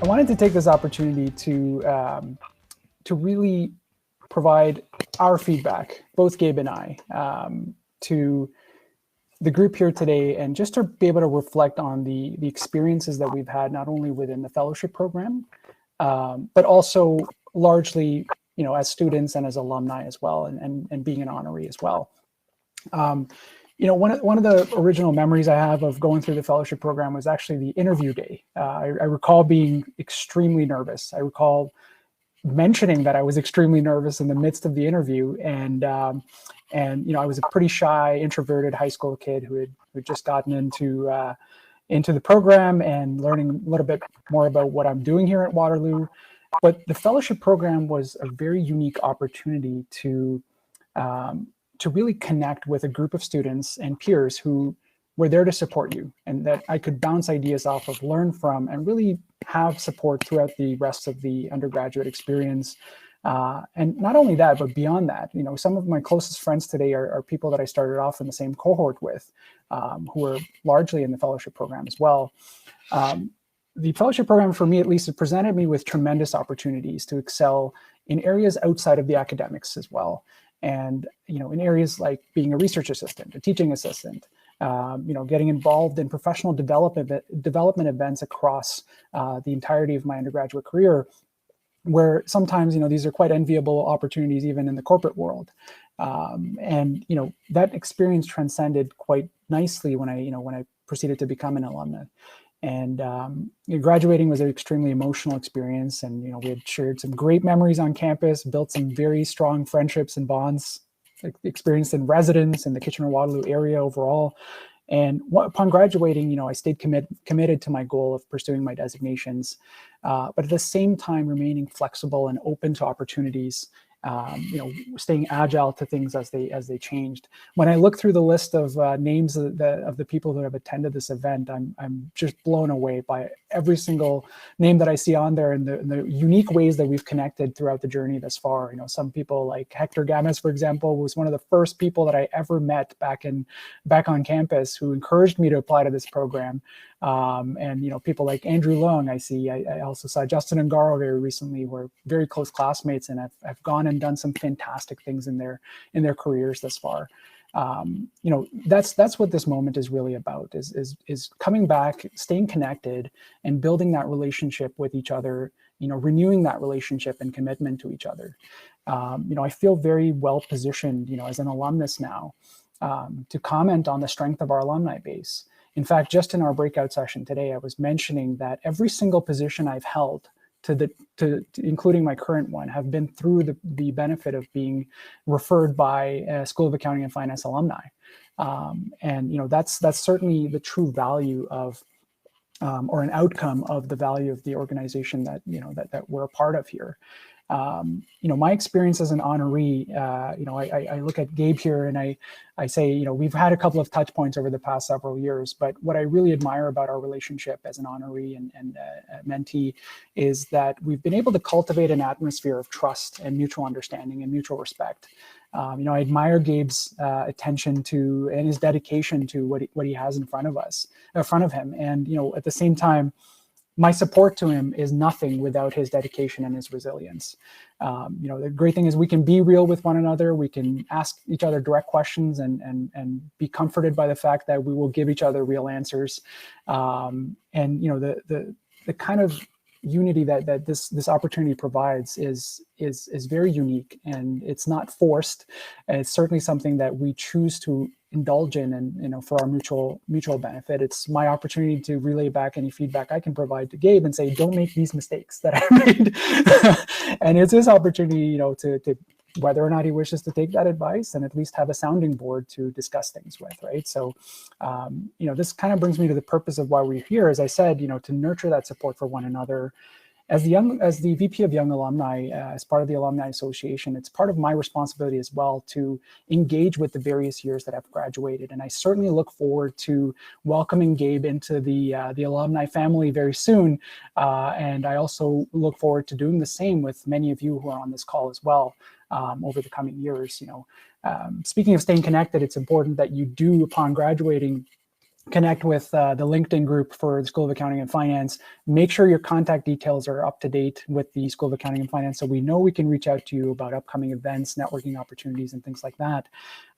I wanted to take this opportunity to really provide our feedback, both Gabe and I, to the group here today, and just to be able to reflect on the experiences that we've had, not only within the fellowship program, but also largely, as students and as alumni as well, and being an honoree as well. One of the original memories I have of going through the fellowship program was actually the interview day. I recall being extremely nervous. I recall mentioning that I was extremely nervous in the midst of the interview, and I was a pretty shy, introverted high school kid who'd just gotten into the program and learning a little bit more about what I'm doing here at Waterloo. But the fellowship program was a very unique opportunity to really connect with a group of students and peers who were there to support you, and that I could bounce ideas off of, learn from, and really have support throughout the rest of the undergraduate experience. And not only that, but beyond that, some of my closest friends today are people that I started off in the same cohort with, who are largely in the fellowship program as well. The fellowship program, for me at least, it presented me with tremendous opportunities to excel in areas outside of the academics as well. And, in areas like being a research assistant, a teaching assistant, getting involved in professional development events across the entirety of my undergraduate career, where sometimes, these are quite enviable opportunities even in the corporate world. And that experience transcended quite nicely when I proceeded to become an alumna. And graduating was an extremely emotional experience, and we had shared some great memories on campus, built some very strong friendships and bonds, experienced in residence in the Kitchener-Waterloo area overall. And upon graduating, I stayed committed to my goal of pursuing my designations, but at the same time remaining flexible and open to opportunities. Staying agile to things as they changed. When I look through the list of names of the people who have attended this event, I'm just blown away by every single name that I see on there, and the unique ways that we've connected throughout the journey thus far. Some people like Hector Gamas, for example, was one of the first people that I ever met back on campus, who encouraged me to apply to this program. And people like Andrew Leung, I also saw Justin and Garo very recently, who are very close classmates, and have gone and done some fantastic things in their careers thus far. That's what this moment is really about, is coming back, staying connected, and building that relationship with each other, renewing that relationship and commitment to each other. I feel very well positioned, as an alumnus now, to comment on the strength of our alumni base. In fact, just in our breakout session today, I was mentioning that every single position I've held, to including my current one, have been through the benefit of being referred by a School of Accounting and Finance alumni. And that's certainly the true value of, or an outcome of the value of the organization that we're a part of here. My experience as an honoree, I look at Gabe here and I say, we've had a couple of touch points over the past several years, but what I really admire about our relationship as an honoree and mentee is that we've been able to cultivate an atmosphere of trust and mutual understanding and mutual respect. I admire Gabe's attention to and his dedication to what he has in front of him. And, at the same time, my support to him is nothing without his dedication and his resilience. The great thing is we can be real with one another. We can ask each other direct questions and be comforted by the fact that we will give each other real answers. The kind of unity that this opportunity provides is very unique, and it's not forced. And it's certainly something that we choose to indulge in, and for our mutual benefit. It's my opportunity to relay back any feedback I can provide to Gabe and say, don't make these mistakes that I made. And it's his opportunity, to whether or not he wishes to take that advice, and at least have a sounding board to discuss things with, right? So, this kind of brings me to the purpose of why we're here. As I said, to nurture that support for one another. As the VP of Young Alumni, as part of the Alumni Association, it's part of my responsibility as well to engage with the various years that have graduated. And I certainly look forward to welcoming Gabe into the alumni family very soon. And I also look forward to doing the same with many of you who are on this call as well over the coming years. Speaking of staying connected, it's important that you do, upon graduating, connect with the LinkedIn group for the School of Accounting and Finance. Make sure your contact details are up to date with the School of Accounting and Finance, so we know we can reach out to you about upcoming events, networking opportunities, and things like that.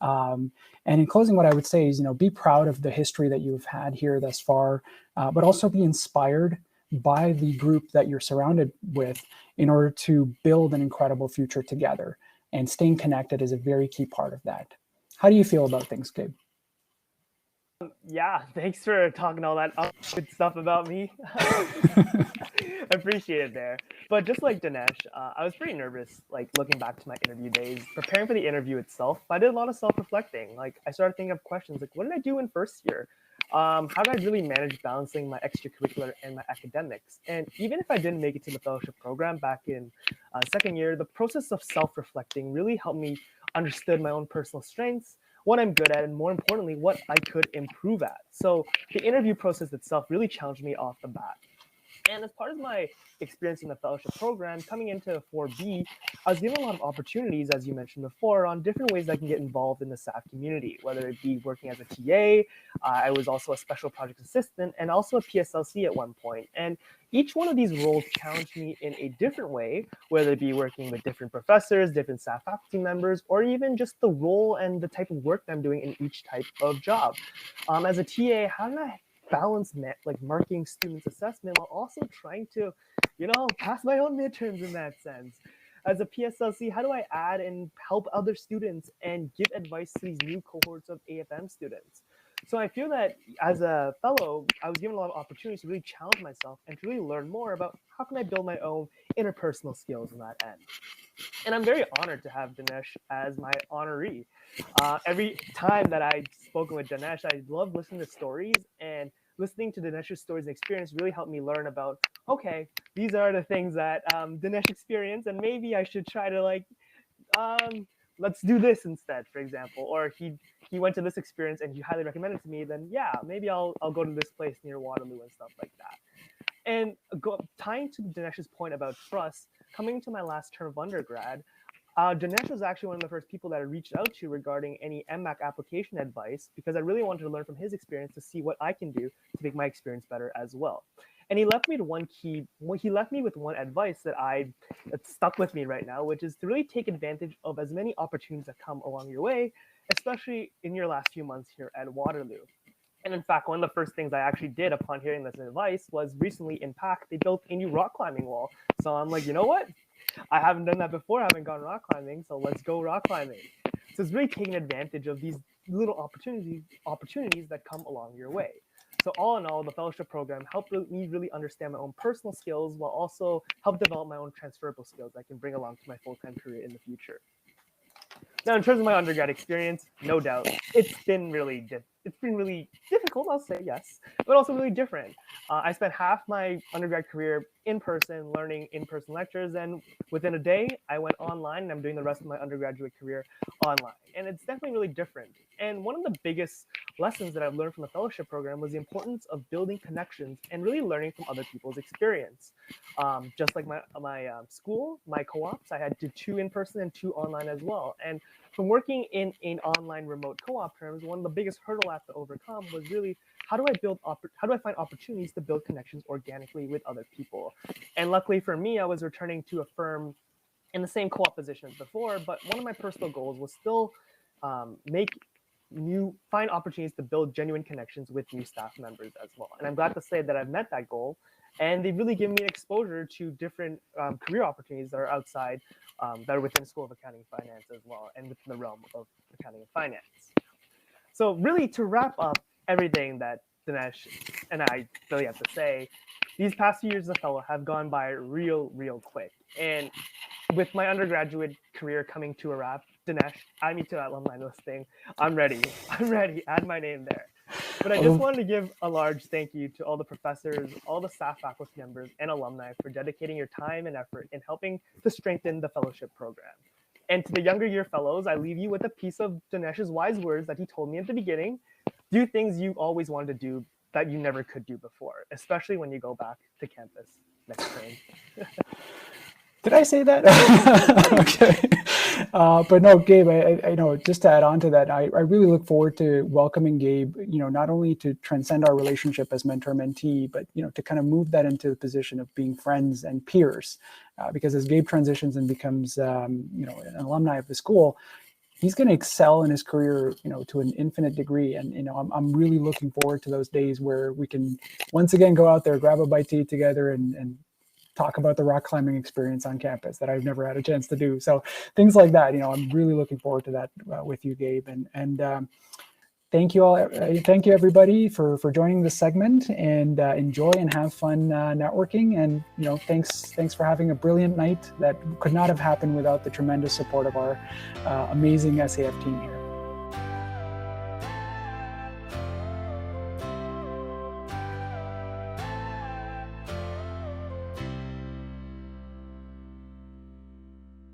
And in closing, what I would say is, be proud of the history that you've had here thus far, but also be inspired by the group that you're surrounded with in order to build an incredible future together. And staying connected is a very key part of that. How do you feel about things, Gabe? Yeah, thanks for talking all that good stuff about me. I appreciate it there. But just like Dinesh, I was pretty nervous, like looking back to my interview days, preparing for the interview itself. I did a lot of self-reflecting. Like I started thinking of questions like, what did I do in first year? How did I really manage balancing my extracurricular and my academics? And even if I didn't make it to the fellowship program back in second year, the process of self-reflecting really helped me understood my own personal strengths, what I'm good at, and more importantly, what I could improve at. So the interview process itself really challenged me off the bat. And as part of my experience in the fellowship program, coming into 4B, I was given a lot of opportunities, as you mentioned before, on different ways I can get involved in the staff community, whether it be working as a TA, I was also a special project assistant, and also a PSLC at one point. And each one of these roles challenged me in a different way, whether it be working with different professors, different staff faculty members, or even just the role and the type of work that I'm doing in each type of job. As a TA, how did I balance like marking students' assessment while also trying to, pass my own midterms in that sense? As a PSLC, how do I add and help other students and give advice to these new cohorts of AFM students? So I feel that as a fellow, I was given a lot of opportunities to really challenge myself and to really learn more about how can I build my own interpersonal skills on that end. And I'm very honored to have Dinesh as my honoree. Every time that I've spoken with Dinesh, I love listening to stories, and listening to Dinesh's stories and experience really helped me learn about, okay, these are the things that Dinesh experienced, and maybe I should try to let's do this instead, for example. Or he went to this experience and he highly recommended it to me, then yeah, maybe I'll go to this place near Waterloo and stuff like that. And tying to Dinesh's point about trust, coming to my last term of undergrad, Dinesh was actually one of the first people that I reached out to regarding any MMAC application advice, because I really wanted to learn from his experience to see what I can do to make my experience better as well. And he left me with one advice that stuck with me right now, which is to really take advantage of as many opportunities that come along your way, especially in your last few months here at Waterloo. And in fact, one of the first things I actually did upon hearing this advice was recently in PAC, they built a new rock climbing wall. So I'm like, you know what? I haven't done that before. I haven't gone rock climbing, so let's go rock climbing. So it's really taking advantage of these little opportunities that come along your way. So all in all, the fellowship program helped me really understand my own personal skills, while also help develop my own transferable skills I can bring along to my full-time career in the future. Now, in terms of my undergrad experience, no doubt, it's been really difficult, I'll say, yes, but also really different. I spent half my undergrad career in person, learning in-person lectures, and within a day, I went online, and I'm doing the rest of my undergraduate career online. And it's definitely really different. And one of the biggest lessons that I've learned from the fellowship program was the importance of building connections and really learning from other people's experience. Just like my school, my co-ops, I had to 2 in-person and 2 online as well. And from working in online remote co-op terms, one of the biggest hurdle I have to overcome was really how do I find opportunities to build connections organically with other people? And luckily for me, I was returning to a firm in the same co-op position as before, but one of my personal goals was still find opportunities to build genuine connections with new staff members as well. And I'm glad to say that I've met that goal, and they've really given me exposure to different career opportunities that are outside, that are within School of Accounting and Finance as well, and within the realm of accounting and finance. So really, to wrap up everything that Dinesh and I really have to say, these past few years as a fellow have gone by real quick. And with my undergraduate career coming to a wrap, Dinesh, add me to that alumni listing. I'm ready. Add my name there. But I just wanted to give a large thank you to all the professors, all the staff, faculty members, and alumni for dedicating your time and effort in helping to strengthen the fellowship program. And to the younger year fellows, I leave you with a piece of Dinesh's wise words that he told me at the beginning. Do things you always wanted to do that you never could do before, especially when you go back to campus next term. Did I say that? Okay. But no, Gabe, I know, just to add on to that, I really look forward to welcoming Gabe, not only to transcend our relationship as mentor-mentee, but, to kind of move that into the position of being friends and peers. Because as Gabe transitions and becomes, an alumni of the school, he's going to excel in his career, to an infinite degree. And, I'm really looking forward to those days where we can once again go out there, grab a bite to eat together and talk about the rock climbing experience on campus that I've never had a chance to do. So things like that, I'm really looking forward to that with you, Gabe. And thank you all. Thank you everybody for joining this segment, and enjoy and have fun networking. And thanks for having a brilliant night that could not have happened without the tremendous support of our amazing SAF team here.